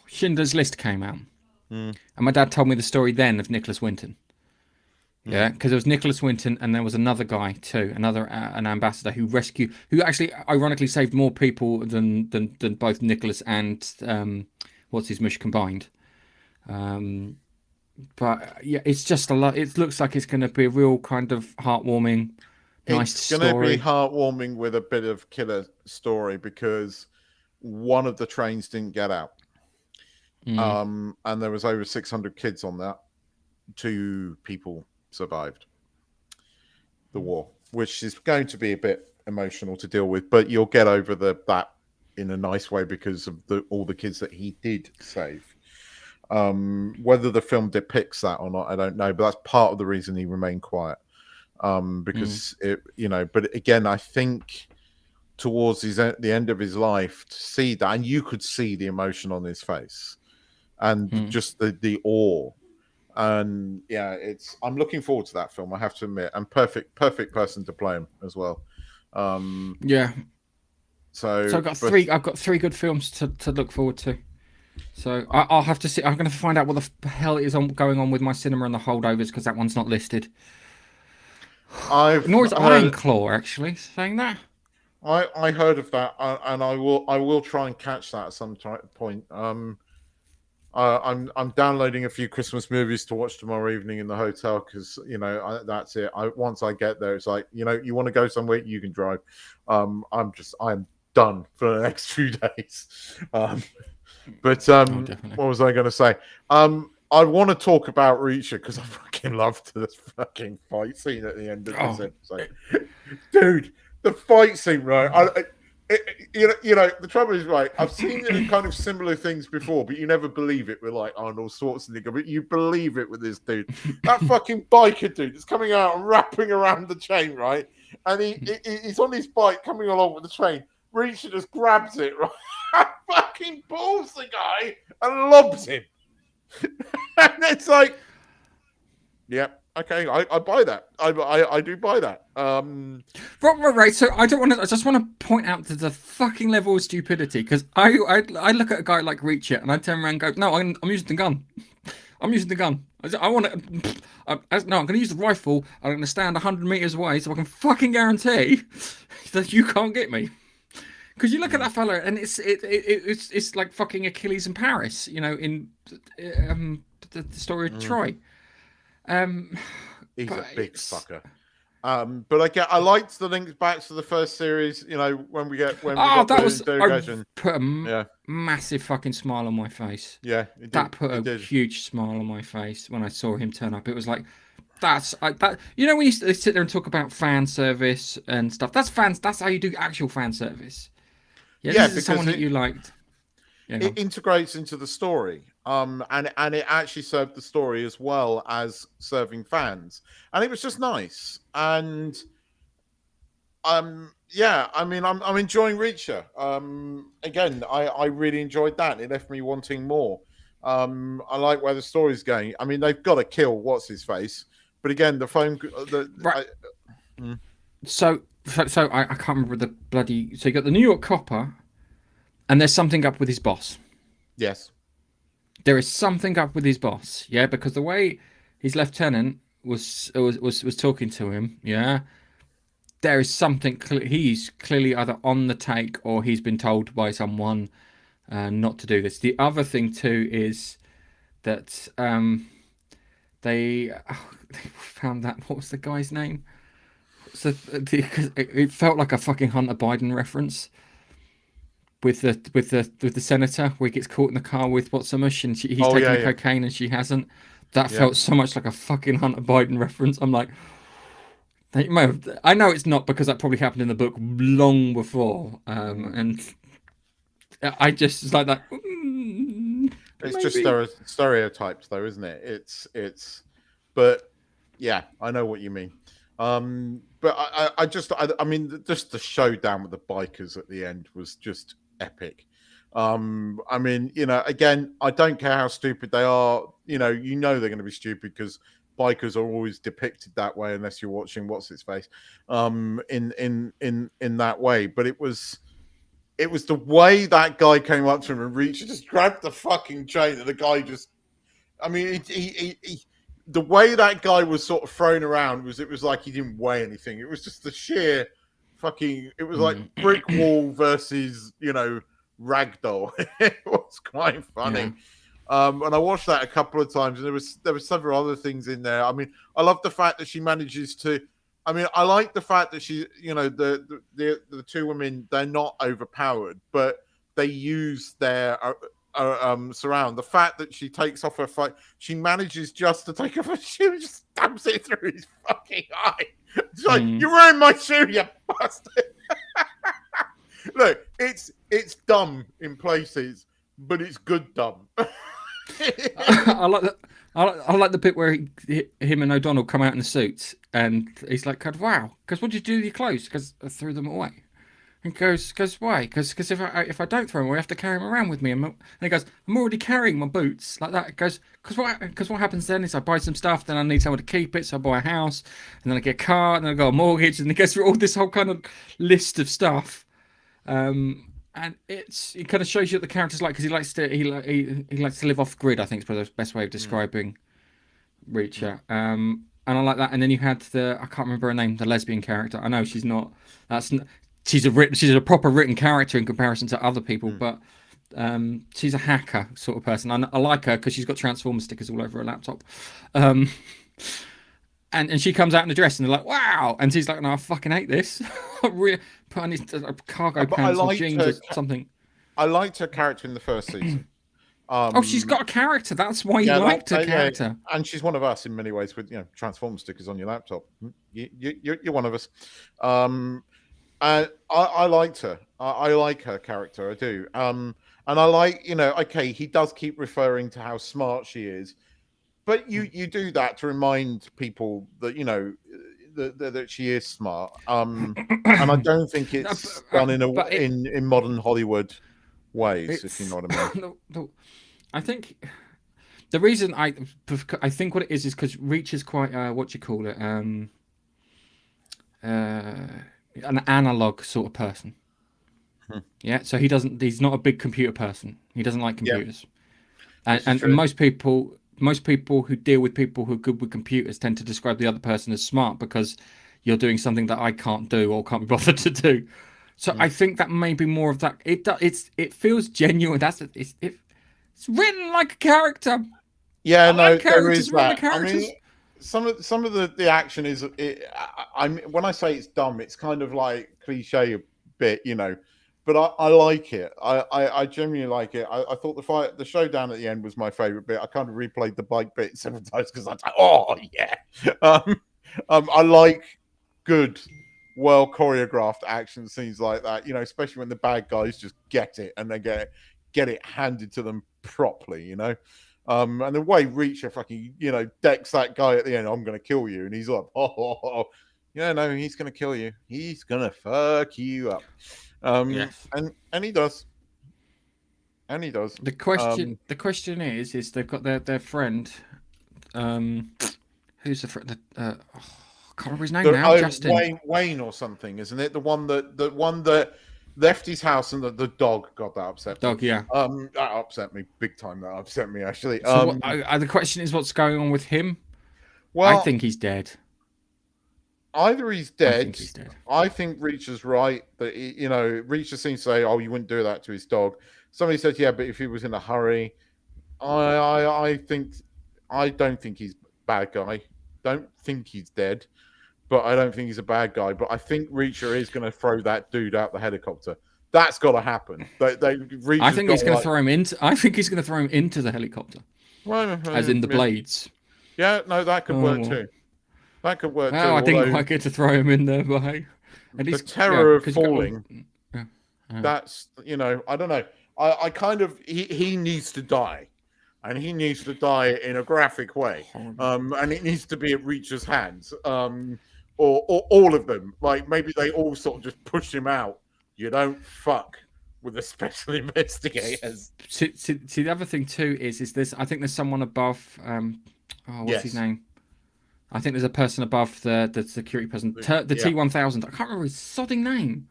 Schindler's List came out. And my dad told me the story then of Nicholas Winton. Yeah, because there was Nicholas Winton and there was another guy too, an ambassador who actually ironically saved more people than both Nicholas and what's his mush combined. But yeah, it's just a lot. It looks like it's going to be a real kind of heartwarming, nice story. It's going to be heartwarming with a bit of killer story because one of the trains didn't get out. And there was over 600 kids on that. 2 people survived the war, which is going to be a bit emotional to deal with, but you'll get over that in a nice way because of all the kids that he did save. Whether the film depicts that or not, I don't know, but that's part of the reason he remained quiet. Because but again, I think towards the end of his life, to see that, and you could see the emotion on his face. And just the awe, and yeah, I'm looking forward to that film. I have to admit, and perfect person to play him as well. Yeah. So I've got 3 good films to look forward to. So I'll have to see. I'm going to find out what the hell is going on with my cinema and the Holdovers because that one's not listed. I've Nor is heard. Ironclaw actually saying that. I heard of that, and I will try and catch that at some point. I'm downloading a few Christmas movies to watch tomorrow evening in the hotel because that's it. Once I get there, it's like you want to go somewhere, you can drive. I'm done for the next few days. But Oh, definitely. what was I going to say? I want to talk about Reacher because I fucking loved this fucking fight scene at the end of this Oh, episode, dude. The fight scene, right? The trouble is, right? I've seen kind of similar things before, but you never believe it with like Arnold Schwarzenegger. But you believe it with this dude. That fucking biker dude is coming out and wrapping around the chain, right? And he's on his bike coming along with the train. Reacher just grabs it, right? Fucking pulls the guy and lobs him. And it's like, yeah, okay, I buy that. I do buy that. right. So I don't want to. I just want to point out to the fucking level of stupidity because I look at a guy like Reacher and I turn around and go, no, I'm using the gun. I'm using the gun. I want to. No, I'm going to use the rifle. I'm going to stand 100 meters away so I can fucking guarantee that you can't get me. Because you look at that fella and it's like fucking Achilles in Paris, in the story of Troy. He's a big fucker. But I liked the links back to the first series. When we got the interrogation. Put a massive fucking smile on my face. Yeah, that put a huge smile on my face when I saw him turn up. It was like, when you sit there and talk about fan service and stuff. That's how you do actual fan service. Yeah, this is someone that you liked. It integrates into the story, and it actually served the story as well as serving fans, and it was just nice. And I'm enjoying Reacher. Again, I really enjoyed that. It left me wanting more. I like where the story's going. I mean, they've got to kill what's his face, but again, the phone. Right. So I can't remember the bloody. So you got the New York copper, and there's something up with his boss. Yes. There is something up with his boss, yeah, because the way his lieutenant was talking to him, yeah, there is something. He's clearly either on the take or he's been told by someone not to do this. The other thing too is that they found that, what was the guy's name? So it felt like a fucking Hunter Biden reference with the senator where he gets caught in the car with Watsamush and he's taking the cocaine and she hasn't. That felt so much like a fucking Hunter Biden reference. I'm like, I know it's not because that probably happened in the book long before, and I just was like that. It's just stereotypes, though, isn't it? But yeah, I know what you mean. But I mean, just the showdown with the bikers at the end was just epic. I mean, again, I don't care how stupid they are. They're going to be stupid because bikers are always depicted that way, unless you're watching What's His Face, in that way. But it was the way that guy came up to him and reached, just grabbed the fucking chain, and the guy just, I mean, the way that guy was sort of thrown around it was like he didn't weigh anything. It was just the sheer fucking, it was like brick wall versus, ragdoll. It was quite funny. Yeah. And I watched that a couple of times, and there were several other things in there. I mean, I love the fact that she manages to, I mean, I like the fact that she, the two women, they're not overpowered, but they use their surround. The fact that she takes off her fight, she manages just to take off her shoe and just stabs it through his fucking eye. It's like, you ruined my shoe, you bastard. Look, it's dumb in places, but it's good dumb. I like that. I like the bit where him and O'Donnell come out in the suits, and he's like, "Wow, because what did you do with your clothes? Because I threw them away." And goes, why? Because if I don't throw them away, I have to carry them around with me. And he goes, I'm already carrying my boots like that. It goes, because what happens then is I buy some stuff, then I need someone to keep it, so I buy a house, and then I get a car, and then I got a mortgage, and he goes through all this whole kind of list of stuff. And it kind of shows you what the character's like, because he likes to live off grid. I think is probably the best way of describing Reacher. And and I like that. And then you had I can't remember her name, the lesbian character. I know she's not. She's a proper written character in comparison to other people, but she's a hacker sort of person. I like her because she's got Transformer stickers all over her laptop. Um, and she comes out in a dress, and they're like, "Wow!" And she's like, "No, I fucking hate this." Put on these cargo But I pants or liked jeans her, or something. I liked her character in the first season. Oh, she's got a character. That's why you Yeah, liked her character. and she's one of us in many ways with Transformer stickers on your laptop. You're one of us. And I liked her. I like her character. I do. And I like, okay, he does keep referring to how smart she is, but you do that to remind people that that she is smart. And I don't think it's done in modern Hollywood ways, if you know what I mean. I think the reason I think what it is because Reach is quite what you call it an analog sort of person. Yeah, so he's not a big computer person. He doesn't like computers. And most people who deal with people who are good with computers tend to describe the other person as smart because you're doing something that I can't do or can't be bothered to do. So I think that may be more of that. It feels genuine. It's written like a character. Yeah, no, there is that. I mean, some of the action is. When I say it's dumb, it's kind of like cliche a bit, but I like it. I genuinely like it. I thought the showdown at the end was my favorite bit. I kind of replayed the bike bit several times because I was like, oh yeah. I like good, well choreographed action scenes like that. Especially when the bad guys just get it and they get it handed to them properly. And the way Reacher fucking decks that guy at the end, I'm gonna kill you, and he's like, oh. Yeah, no, he's gonna kill you. He's gonna fuck you up. Yes. And he does. And he does. The question is they've got their friend. Who's the friend? I can't remember his name now. Justin Wayne or something, isn't it? The one that left his house and the dog. God, that upset me. Dog, yeah. That upset me big time. That upset me actually. So the question is, what's going on with him? Well, I think he's dead. Either he's dead. I think Reacher's right that Reacher seems to say, "Oh, you wouldn't do that to his dog." Somebody said, "Yeah, but if he was in a hurry," I don't think he's a bad guy. Don't think he's dead, but I don't think he's a bad guy. But I think Reacher is going to throw that dude out the helicopter. That's got to happen. I think he's going to throw him into. I think he's going to throw him into the helicopter, as in the blades. Yeah, no, that could work too. That could work too. I didn't quite get to throw him in there, but hey. The terror of falling. That's I don't know. I kind of he needs to die, and he needs to die in a graphic way. And it needs to be at Reacher's hands. Or all of them. Like maybe they all sort of just push him out. You don't fuck with the special investigators. See, the other thing too is this. I think there's someone above. What's his name? I think there's a person above the security person, the T1000. I can't remember his sodding name.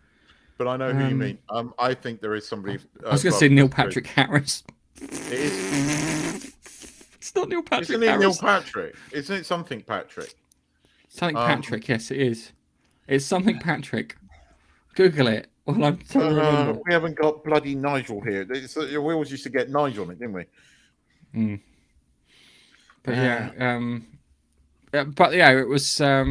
But I know who you mean. I think there is somebody. I was going to say Neil Patrick Harris. It is. It's not Neil Patrick. Isn't it Neil Patrick? Isn't it something Patrick? Something Patrick. Yes, it is. It's something Patrick. Google it. Well, I'm we haven't got bloody Nigel here. We always used to get Nigel on it, didn't we? But it was. I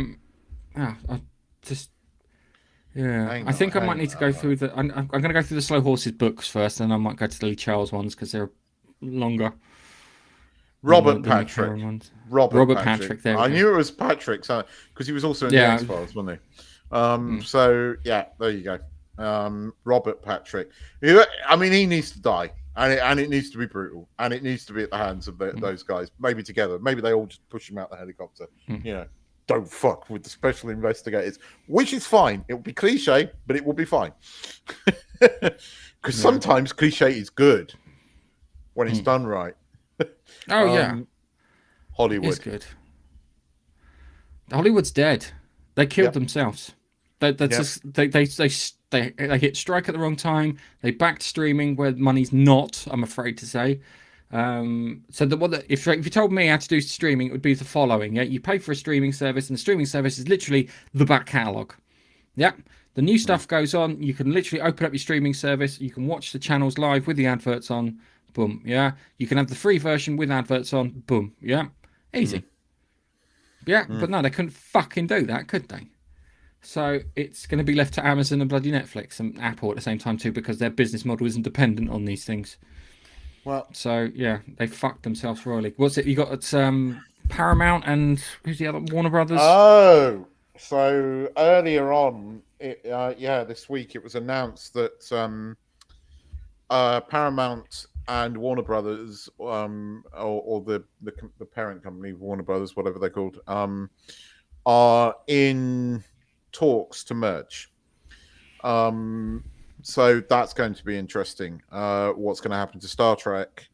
think I might need to go through the. I'm going to go through the Slow Horses books first, and I might go to the Lee Charles ones because they're longer. Robert Patrick. Robert Patrick. There. I knew it was Patrick, because he was also in the X-Files, wasn't he? So yeah, there you go. Robert Patrick. I mean, he needs to die. And it needs to be brutal, and it needs to be at the hands of those guys. Maybe together. Maybe they all just push him out the helicopter. Don't fuck with the special investigators, which is fine. It will be cliche, but it will be fine. Because sometimes cliche is good when it's done right. Hollywood is good. Hollywood's dead. They killed themselves. They hit strike at the wrong time. They backed streaming where money's not, I'm afraid to say. So the one that if you told me how to do streaming, it would be the following. Yeah, you pay for a streaming service, and the streaming service is literally the back catalogue. Yeah. The new Mm. stuff goes on. You can literally open up your streaming service. You can watch the channels live with the adverts on. Boom. Yeah. You can have the free version with adverts on. Boom. Yeah. Easy. Mm. Yeah. Mm. But no, they couldn't fucking do that, could they? So it's going to be left to Amazon and bloody Netflix and Apple at the same time too, because their business model isn't dependent on these things. Well, So yeah, they fucked themselves royally. What's it? You got Paramount and who's the other? Warner Brothers. oh, so earlier on, this week it was announced that Paramount and Warner Brothers, or the parent company, Warner Brothers, whatever they're called, are in talks to merge. So that's going to be interesting. What's going to happen to Star Trek?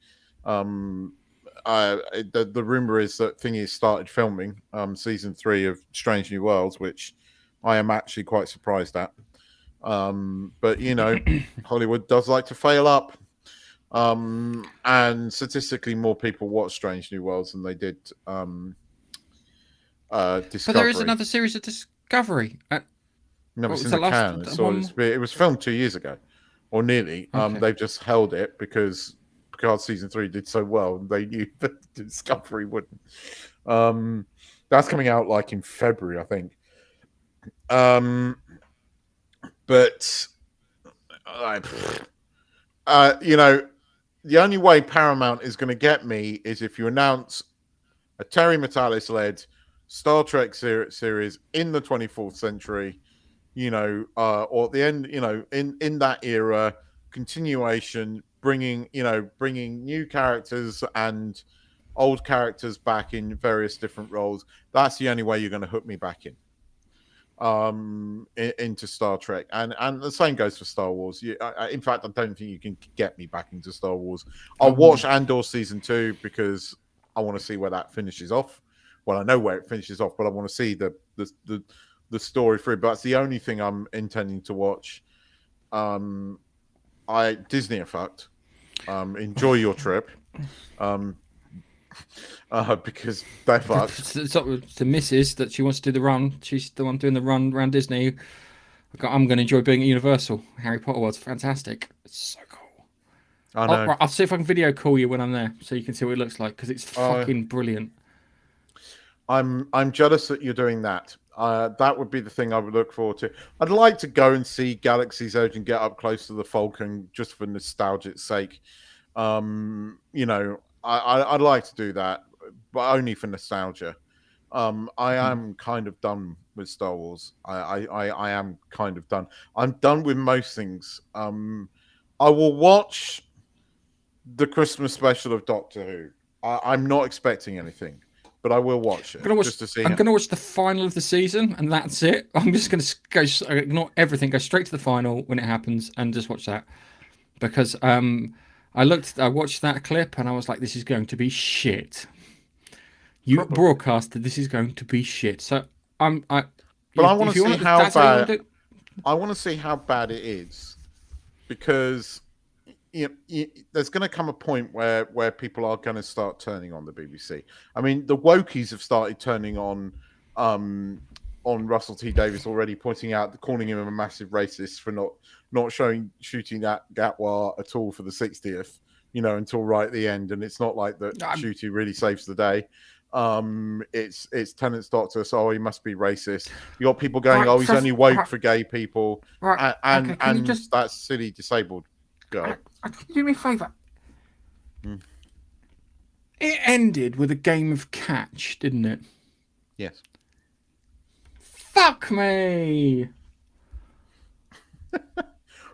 The rumor is that Thingy started filming season 3 of Strange New Worlds, which I am actually quite surprised at. But you know, Hollywood does like to fail up. And statistically, more people watch Strange New Worlds than they did But Discovery. there is another series of Discovery. Never What seen was the the last can. So one? it was filmed 2 years ago, or nearly. Okay. They've just held it because Picard season 3 did so well, and they knew that Discovery wouldn't. That's coming out like in February, I think. But you know, the only way Paramount is going to get me is if you announce a Terry Matalis led Star Trek series in the 24th century, you know, or at the end, you know, in that era, continuation, bringing new characters and old characters back in various different roles. That's the only way you're going to hook me back into Star Trek, and the same goes for Star Wars. In fact, I don't think you can get me back into Star Wars. I'll watch Andor season 2 because I want to see where that finishes off. Well, I know where it finishes off, but I want to see the story through. But that's the only thing I'm intending to watch. Disney are fucked. Enjoy your trip. Because they're fucked. The missus that she wants to do the run. She's the one doing the run around Disney. I'm going to enjoy being at Universal. Harry Potter World's fantastic. It's so cool. I know. Right, I'll see if I can video call you when I'm there, so you can see what it looks like, because it's fucking brilliant. I'm jealous that you're doing that. That would be the thing I would look forward to. I'd like to go and see Galaxy's Edge and get up close to the Falcon just for nostalgia's sake. You know, I'd like to do that, but only for nostalgia. I am kind of done with Star Wars. I am kind of done. I'm done with most things. I will watch the Christmas special of Doctor Who. I'm not expecting anything, but I will watch it just to see. I'm going to watch the final of the season, and that's it. I'm just going to go ignore everything, go straight to the final when it happens, and just watch that. Because I watched that clip, and I was like, "This is going to be shit." You broadcasted, "This is going to be shit." So I want to see how bad. I want to see how bad it is, because there's going to come a point where people are going to start turning on the BBC. I mean, the wokies have started turning on Russell T Davies already, calling him a massive racist for not shooting that Gatwa at all for the 60th, until right at the end. And it's not like that Shooty really saves the day. It's Tennant's doctor, so he must be racist. You got people going, he's only woke for gay people, and that silly disabled girl. Do me a favour. It ended with a game of catch, didn't it? Yes. Fuck me.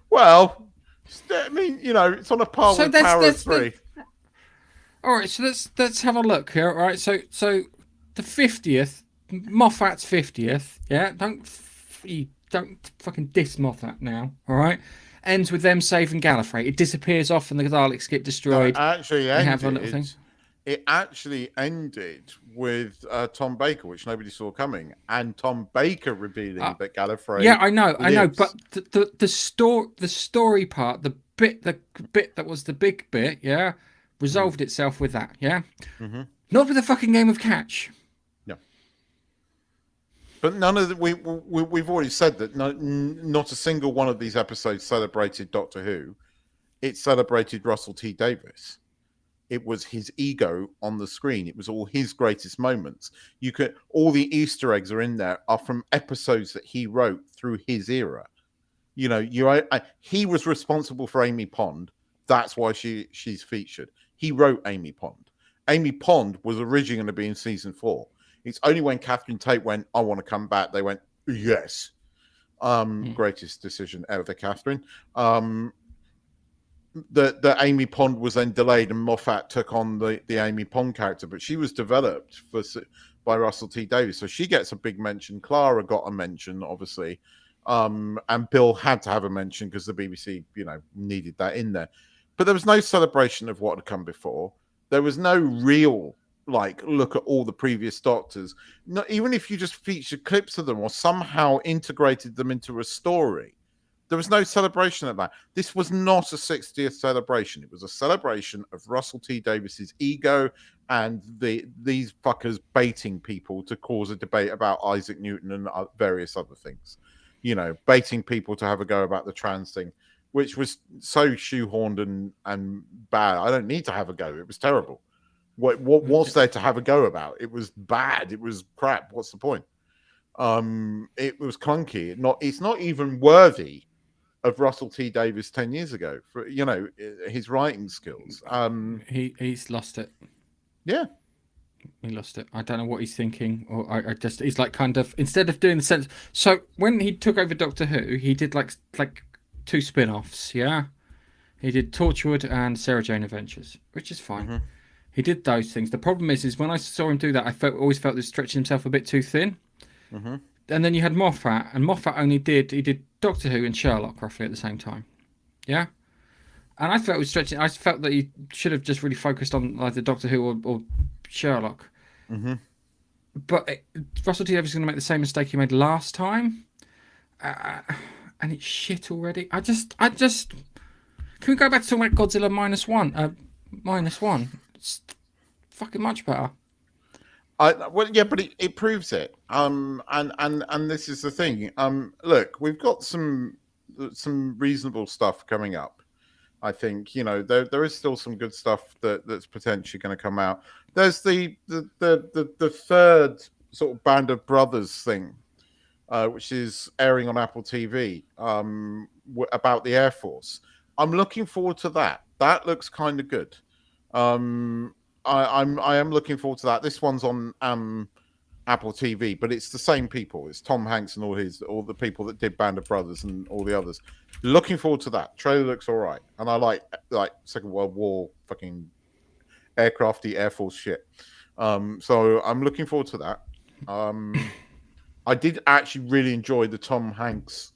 Well, I mean, it's on a par with Power of Three. All right, so let's have a look here. All right, so the 50th, Moffat's 50th. Yeah, don't fucking diss Moffat now. All right, ends with them saving Gallifrey. It disappears off, and the Daleks get destroyed. It actually ended with Tom Baker, which nobody saw coming, and Tom Baker revealing that Gallifrey. Yeah, I know, but the story part, the bit that was the big bit, yeah, resolved itself with that. Yeah, Mm-hmm. not with a fucking game of catch. No. But none of the, we've already said that not a single one of these episodes celebrated Doctor Who. It celebrated Russell T Davies. It was his ego on the screen. It was all his greatest moments. All the Easter eggs are in there are from episodes that he wrote through his era. You know, he was responsible for Amy Pond. That's why she's featured. He wrote Amy Pond. Amy Pond was originally going to be in season 4. It's only when Catherine Tate went, I want to come back, they went, yes. Greatest decision ever, Catherine. The Amy Pond was then delayed and Moffat took on the Amy Pond character, but she was developed by Russell T Davies. So she gets a big mention. Clara got a mention, obviously. And Bill had to have a mention because the BBC, needed that in there. But there was no celebration of what had come before. There was no real look at all the previous Doctors. Not even if you just featured clips of them or somehow integrated them into a story. There was no celebration of that. This was not a 60th celebration. It was a celebration of Russell T Davies's ego and these fuckers baiting people to cause a debate about Isaac Newton and various other things. Baiting people to have a go about the trans thing, which was so shoehorned and bad. I don't need to have a go. It was terrible. What was there to have a go about? It was bad. It was crap. What's the point? It was clunky. It's not even worthy of Russell T Davies 10 years ago for his writing skills. He's lost it. Yeah, he lost it. I don't know what he's thinking, or he's kind of, instead of doing the sense. So when he took over Doctor Who, he did like 2 spin-offs. Yeah, he did Torchwood and Sarah Jane Adventures, which is fine. Mm-hmm. He did those things. The problem is when I saw him do that, I always felt he was stretching himself a bit too thin. Mm-hmm. And then you had Moffat, and Moffat he did Doctor Who and Sherlock roughly at the same time. Yeah? And I felt it was stretching. I felt that he should have just really focused on either Doctor Who or Sherlock. Mm-hmm. But Russell T Davies is going to make the same mistake he made last time. And it's shit already. I just... Can we go back to talking about Godzilla -1? It's fucking much better. But it proves it. And this is the thing. Look, we've got some reasonable stuff coming up. I think there is still some good stuff that's potentially going to come out. There's the third sort of Band of Brothers thing, which is airing on Apple TV, about the Air Force. I'm looking forward to that. That looks kind of good. I am looking forward to that. This one's on Apple TV, but it's the same people. It's Tom Hanks and all the people that did Band of Brothers and all the others. Looking forward to that. Trailer looks all right, and I like Second World War fucking aircrafty Air Force shit. So I'm looking forward to that. I did actually really enjoy the Tom Hanks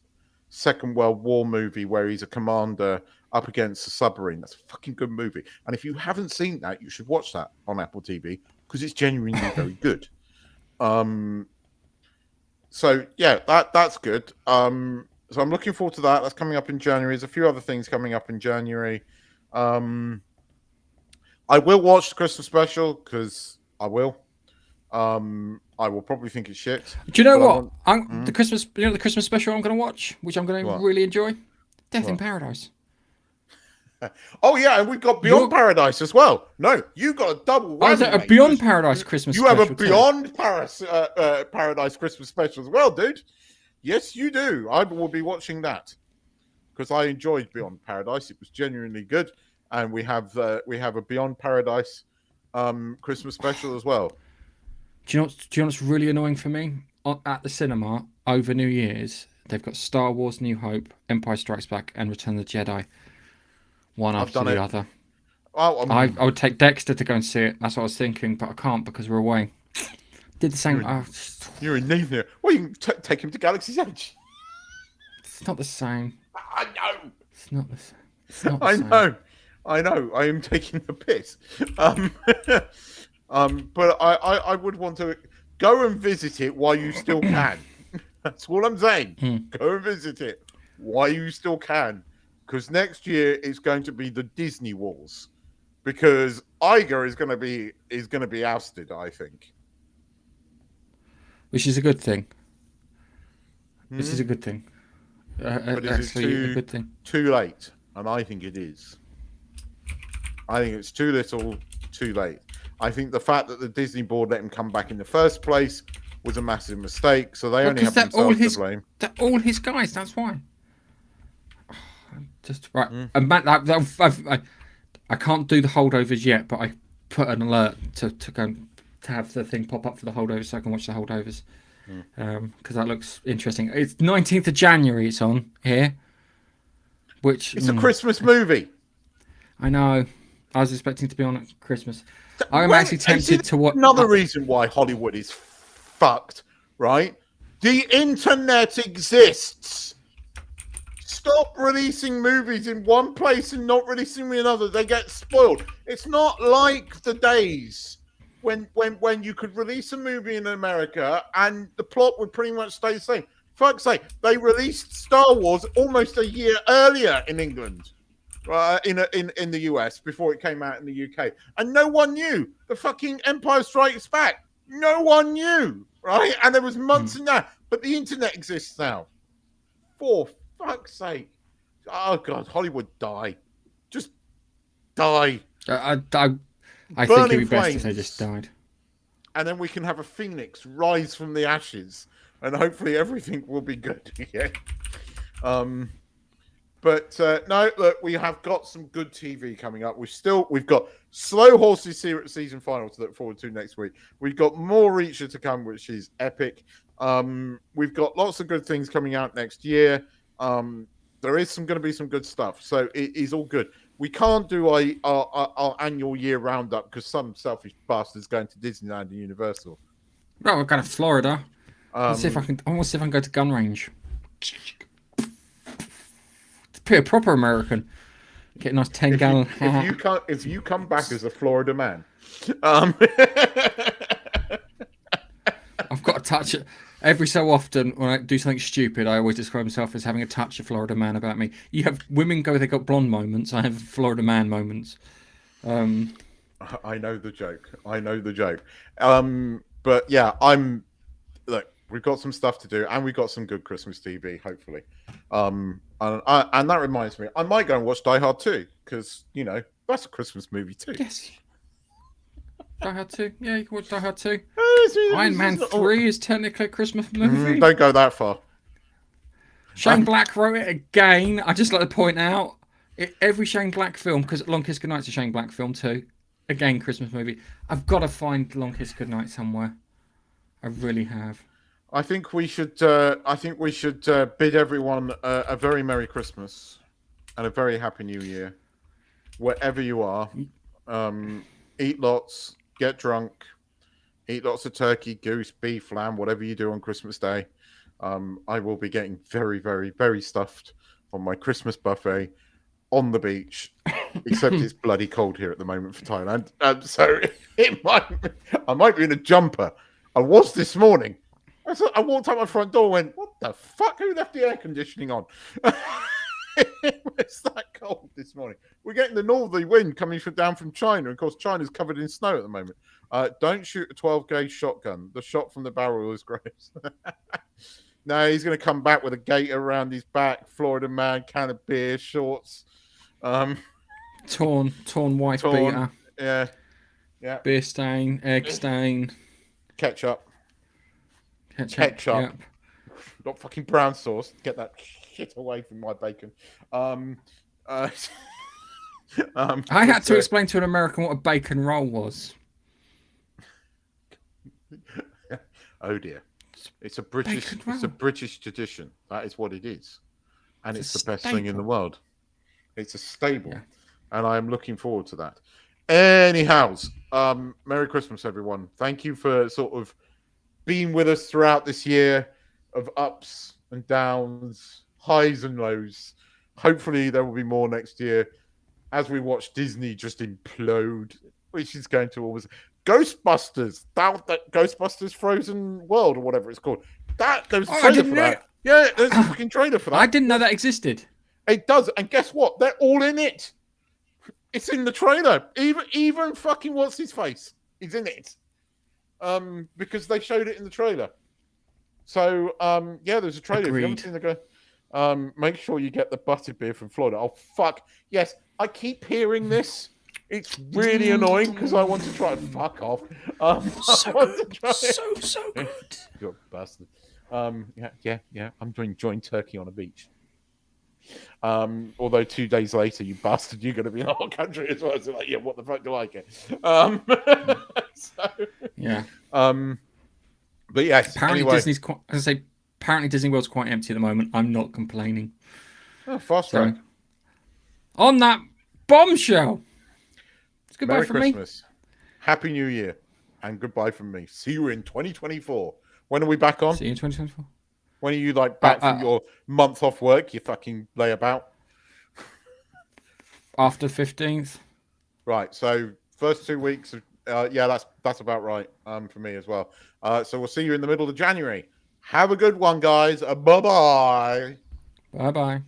Second World War movie where he's a commander up against a submarine. That's a fucking good movie. And if you haven't seen that, you should watch that on Apple TV because it's genuinely very good. So yeah, that's good. So I'm looking forward to that. That's coming up in January. There's a few other things coming up in January. I will watch the Christmas special because I will. I will probably think it's shit. Do you know what? The Christmas special I'm going to watch, which I'm going to really enjoy? Death in Paradise. Oh yeah, and we've got Beyond Paradise as well. No, you got a double whammy. Is it a Beyond Paradise Christmas special? You have a Beyond Paradise Christmas special as well, dude. Yes, you do. I will be watching that because I enjoyed Beyond Paradise. It was genuinely good, and we have a Beyond Paradise Christmas special as well. Do you know what's really annoying for me? At the cinema over New Year's, they've got Star Wars: New Hope, Empire Strikes Back, and Return of the Jedi. One after the other. Oh, I would take Dexter to go and see it. That's what I was thinking, but I can't because we're away. Did the same. You're in need there. Well, you can take him to Galaxy's Edge. It's not the same. I know. It's not the same. It's not the same. I know. I am taking the piss. But I would want to go and visit it while you still can. That's all I'm saying. Go and visit it while you still can. Because next year is going to be the Disney Wars. because Iger is gonna be ousted. I think. Which is a good thing. This is Hmm? a good thing. But is it Actually, a good thing. too late? And I think it is. I think it's too little, too late. I think the fact that the Disney board let him come back in the first place was a massive mistake. So they only have themselves to blame. They're all his guys. That's why. Just right. Mm. And Matt, I can't do the holdovers yet, but I put an alert to go to have the thing pop up for the holdovers so I can watch the holdovers. Because that looks interesting. It's 19th of January. It's on here. Which It's a Christmas movie. I know. I was expecting to be on at Christmas. I'm actually tempted to watch. Another reason why Hollywood is fucked, right? The internet exists. Stop releasing movies in one place and not releasing in another. They get spoiled. It's not like the days when you could release a movie in America and the plot would pretty much stay the same. Fuck's sake, they released Star Wars almost a year earlier in England. In the US before it came out in the UK, and no one knew. The fucking Empire Strikes Back, no one knew, right? And there was months in that, but the internet exists now. For fuck's sake! Oh god, Hollywood, die, just die. I think it'd be best if they just died. And then we can have a phoenix rise from the ashes, and hopefully everything will be good again. But no, look, we have got some good TV coming up. We've got Slow Horses season final to look forward to next week. We've got more Reacher to come, which is epic. We've got lots of good things coming out next year. There is going to be some good stuff, so it is all good. We can't do our annual year roundup because some selfish bastard's going to Disneyland and Universal. Right, we're going to Florida. Let's see if I can. I want to see if I can go to gun range. Be a proper American. Get a nice 10-gallon hat. If you come back as a Florida man, I've got to touch it. Every so often, when I do something stupid, I always describe myself as having a touch of Florida man about me. You have women go, they got blonde moments. I have Florida man moments. I know the joke. But yeah, look, we've got some stuff to do, and we've got some good Christmas TV, hopefully. And that reminds me, I might go and watch Die Hard 2, because, that's a Christmas movie too. Yes. Die Hard 2? Yeah, you can watch Die Hard 2. Iron Man 3 is technically a Christmas movie. Don't go that far. Shane Black wrote it again. I just like to point out, every Shane Black film, because Long Kiss Goodnight's a Shane Black film too. Again, Christmas movie. I've got to find Long Kiss Goodnight somewhere. I really have. I think we should bid everyone a very Merry Christmas and a very Happy New Year, wherever you are. Eat lots, get drunk, eat lots of turkey, goose, beef, lamb, whatever you do on Christmas Day. I will be getting very, very, very stuffed on my Christmas buffet on the beach, except it's bloody cold here at the moment for Thailand. So I might be in a jumper. I was this morning. I walked out my front door and went, what the fuck? Who left the air conditioning on? It's that cold this morning. We're getting the northerly wind coming down from China. And of course, China's covered in snow at the moment. Don't shoot a 12-gauge shotgun. The shot from the barrel is great. No, he's going to come back with a gaiter around his back. Florida man, can of beer, shorts. Torn wife beater. Yeah. Beer stain, egg stain. Ketchup. Yep. Not fucking brown sauce. Get that shit away from my bacon. I had to explain to an American what a bacon roll was. Oh dear. It's a British tradition. That is what it is. And it's the best thing in the world. It's a staple. Yeah. And I am looking forward to that. Anyhow, Merry Christmas, everyone. Thank you for sort of being with us throughout this year of ups and downs, highs and lows. Hopefully there will be more next year as we watch Disney just implode, which is going to always... Ghostbusters, that Ghostbusters Frozen World or whatever it's called. There's a trailer for that. Yeah, there's a fucking trailer for that. I didn't know that existed. It does, and guess what? They're all in it. It's in the trailer. Even fucking what's his face? He's in it. Because they showed it in the trailer. So yeah, there's a trailer. If you haven't seen the go, make sure you get the butterbeer from Florida. Oh fuck yes, I keep hearing this. It's really annoying because I want to try and fuck off. So good. So good. You're a bastard. Yeah. I'm doing joint turkey on a beach. Although 2 days later, you bastard, you're going to be in a hot country as well. So like, yeah, what the fuck do I get? So, yeah. But yes. Apparently, anyway. Disney's quite. As I say, apparently Disney World's quite empty at the moment. I'm not complaining. Oh, fast track. On that bombshell. It's goodbye Merry from Christmas. me. Happy New Year. And goodbye from me. See you in 2024. When are we back on? See you in 2024. When are you like back from your month off work? You fucking lay about? After 15th. Right. So first 2 weeks of yeah, that's about right for me as well. So we'll see you in the middle of January. Have a good one, guys. Bye-bye. Bye-bye.